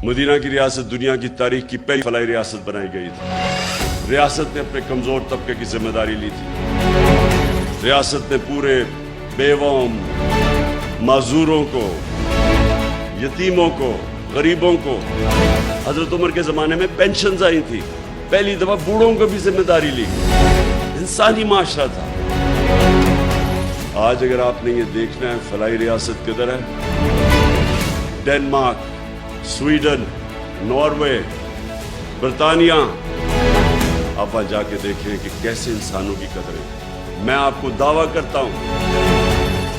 Medina की रियासत दुनिया की तारीख की पहली फलाही रियासत बनाई गई थी। रियासत ने अपने कमज़ोर तबके की जिम्मेदारी ली थी। रियासत ने पूरे बेवों, माजूरों को, यतीमों को, गरीबों को, हजरत उमर के ज़माने में पेंशन आई थी, पहली दफ़ा बूढ़ों को भी जिम्मेदारी ली। इंसानी माशरा था। आज अगर आपने ये देखना है फलाही रियासत किधर है, डेनमार्क, स्वीडन, नॉर्वे, बरतानिया, आप वहां जाके देखें कि कैसे इंसानों की कदर है। मैं आपको दावा करता हूं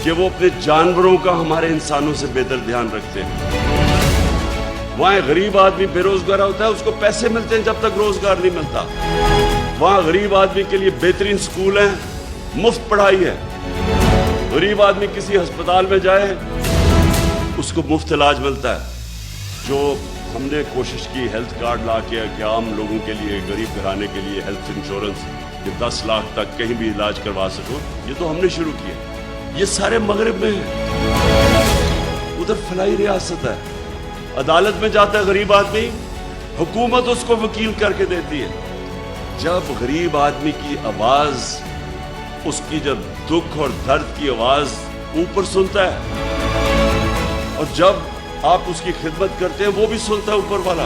कि वो अपने जानवरों का हमारे इंसानों से बेहतर ध्यान रखते हैं। वहां गरीब आदमी बेरोजगार होता है, उसको पैसे मिलते हैं जब तक रोजगार नहीं मिलता। वहां गरीब आदमी के लिए बेहतरीन स्कूल हैं, मुफ्त पढ़ाई है। गरीब आदमी किसी अस्पताल में जाए उसको मुफ्त इलाज मिलता है। जो हमने कोशिश की हेल्थ कार्ड ला के कि आम लोगों के लिए, गरीब घराने के लिए हेल्थ इंश्योरेंस कि 10 लाख तक कहीं भी इलाज करवा सको, ये तो हमने शुरू किया। ये सारे मगरब में है। उधर फलाही रियासत है। अदालत में जाता है गरीब आदमी, हुकूमत उसको वकील करके देती है। जब गरीब आदमी की आवाज, उसकी जब दुख और दर्द की आवाज ऊपर सुनता है, और जब आप उसकी खिदमत करते हैं वो भी सुनता है ऊपर वाला।